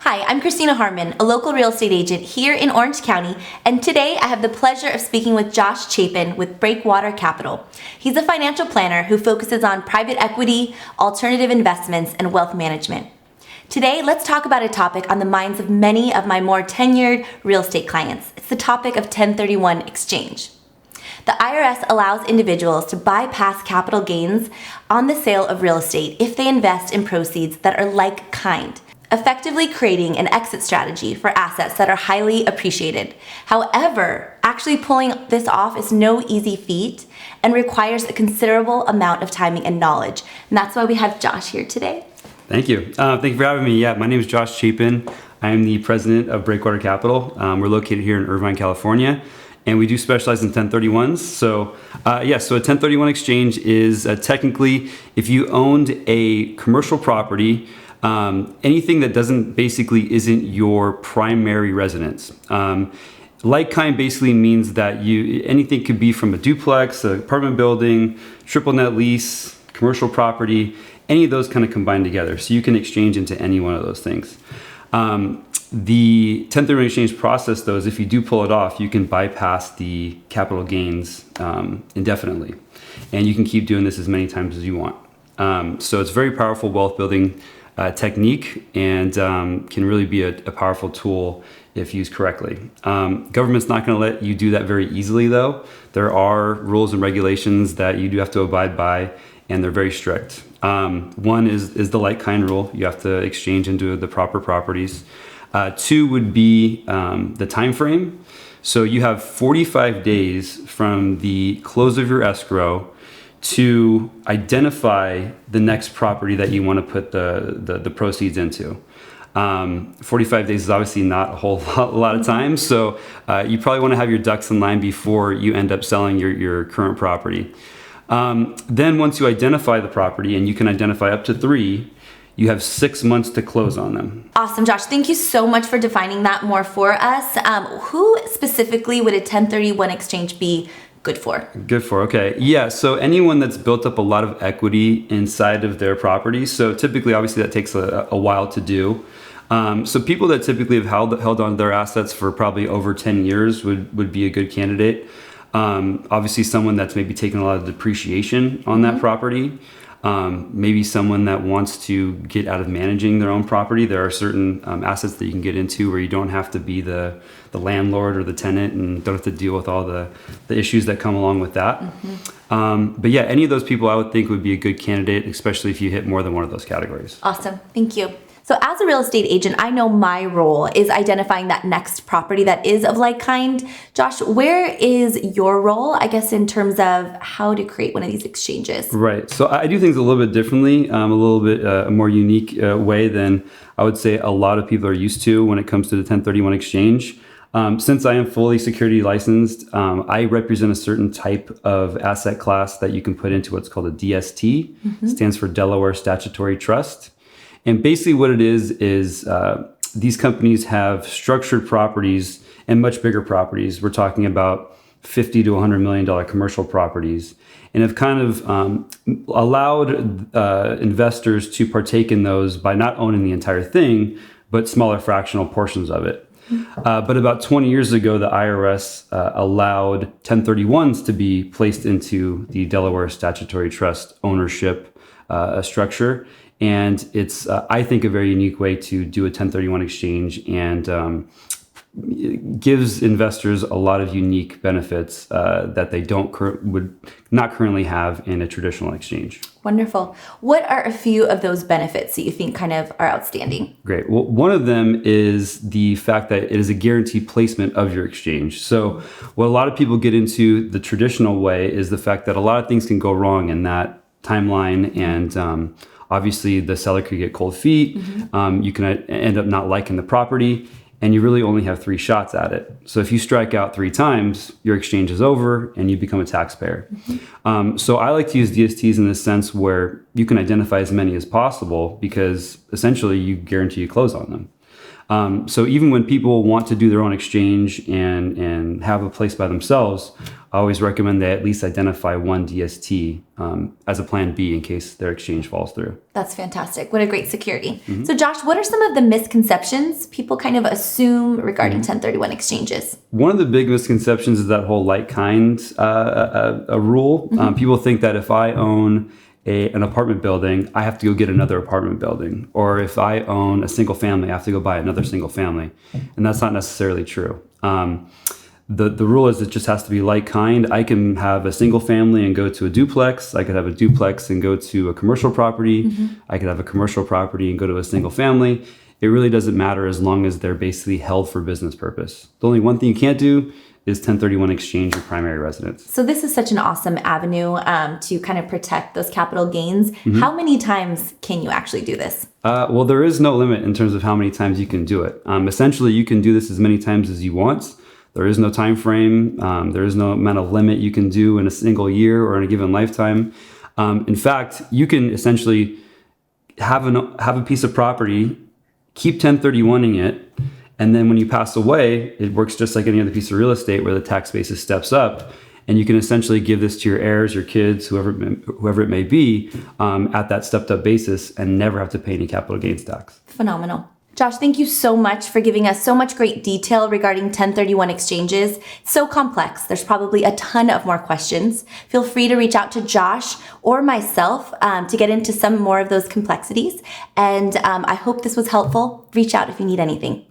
Hi, I'm Christina Harmon, a local real estate agent here in Orange County, and today I have the pleasure of speaking with Josh Chapin with Breakwater Capital. He's a financial planner who focuses on private equity, alternative investments, and wealth management. Today, let's talk about a topic on the minds of many of my more tenured real estate clients. It's the topic of 1031 exchange. The IRS allows individuals to bypass capital gains on the sale of real estate if they invest in proceeds that are like kind, effectively creating an exit strategy for assets that are highly appreciated. However, actually pulling this off is no easy feat and requires a considerable amount of timing and knowledge. And that's why we have Josh here today. Thank you. Thank you for having me. Yeah, my name is Josh Chapin. I am the president of Breakwater Capital. We're located here in Irvine, California, and we do specialize in 1031s. So a 1031 exchange is technically if you owned a commercial property, anything that isn't your primary residence. Like kind basically means that anything could be from a duplex, an apartment building, triple net lease, commercial property, any of those kind of combined together. So you can exchange into any one of those things. The 1031 exchange process, though, is if you do pull it off, you can bypass the capital gains indefinitely. And you can keep doing this as many times as you want. So it's very powerful wealth building technique and can really be a powerful tool if used correctly. Government's not going to let you do that very easily, though. There are rules and regulations that you do have to abide by, and they're very strict. One is the like kind rule. You have to exchange into the proper properties. Two would be the time frame. So you have 45 days from the close of your escrow to identify the next property that you want to put the proceeds into. 45 days is obviously not a whole lot of time, so you probably want to have your ducks in line before you end up selling your current property. Then once you identify the property, and you can identify up to 3, you have 6 months to close on them. Awesome, Josh. Thank you so much for defining that more for us. Who specifically would a 1031 exchange be good for? Okay. Yeah, so anyone that's built up a lot of equity inside of their property. So typically, obviously, that takes a while to do. So people that typically have held on to their assets for probably over 10 years would be a good candidate. Obviously, someone that's maybe taken a lot of depreciation on that property. Maybe someone that wants to get out of managing their own property. There are certain assets that you can get into where you don't have to be the landlord or the tenant and don't have to deal with all the issues that come along with that. But yeah, any of those people I would think would be a good candidate, especially if you hit more than one of those categories. Awesome. Thank you. So as a real estate agent, I know my role is identifying that next property that is of like kind. Josh, where is your role, I guess, in terms of how to create one of these exchanges? Right. So I do things a little bit differently, a little bit a more unique way than I would say a lot of people are used to when it comes to the 1031 exchange. Since I am fully security licensed, I represent a certain type of asset class that you can put into what's called a DST. Stands for Delaware Statutory Trust. And basically what it is these companies have structured properties and much bigger properties. We're talking about $50 to $100 million commercial properties, and have kind of allowed investors to partake in those by not owning the entire thing, but smaller fractional portions of it. But about 20 years ago, the IRS allowed 1031s to be placed into the Delaware Statutory Trust ownership structure. And it's, I think, a very unique way to do a 1031 exchange, and gives investors a lot of unique benefits that they would not currently have in a traditional exchange. Wonderful. What are a few of those benefits that you think kind of are outstanding? Great. Well, one of them is the fact that it is a guaranteed placement of your exchange. So what a lot of people get into the traditional way is the fact that a lot of things can go wrong in that timeline, and obviously the seller could get cold feet. You can end up not liking the property, and you really only have 3 shots at it. So if you strike out 3 times, your exchange is over and you become a taxpayer. So I like to use DSTs in the sense where you can identify as many as possible, because essentially you guarantee you close on them. So even when people want to do their own exchange and have a place by themselves, I always recommend they at least identify one DST as a plan B in case their exchange falls through. That's fantastic. What a great security. So Josh, what are some of the misconceptions people kind of assume regarding 1031 exchanges? One of the big misconceptions is that whole like kind rule. People think that if I own an apartment building, I have to go get another apartment building. Or if I own a single family, I have to go buy another single family. And that's not necessarily true. The rule is it just has to be like kind. I can have a single family and go to a duplex. I could have a duplex and go to a commercial property. I could have a commercial property and go to a single family. It really doesn't matter as long as they're basically held for business purpose. The only one thing you can't do is 1031 exchange your primary residence. So this is such an awesome avenue to kind of protect those capital gains. How many times can you actually do this? Well, there is no limit in terms of how many times you can do it. Essentially, you can do this as many times as you want. There is no time frame. There is no amount of limit you can do in a single year or in a given lifetime. In fact, you can essentially have a piece of property, keep 1031ing it, and then when you pass away, it works just like any other piece of real estate where the tax basis steps up. And you can essentially give this to your heirs, your kids, whoever it may be, at that stepped up basis and never have to pay any capital gains tax. Phenomenal. Josh, thank you so much for giving us so much great detail regarding 1031 exchanges. It's so complex. There's probably a ton of more questions. Feel free to reach out to Josh or myself to get into some more of those complexities. And I hope this was helpful. Reach out if you need anything.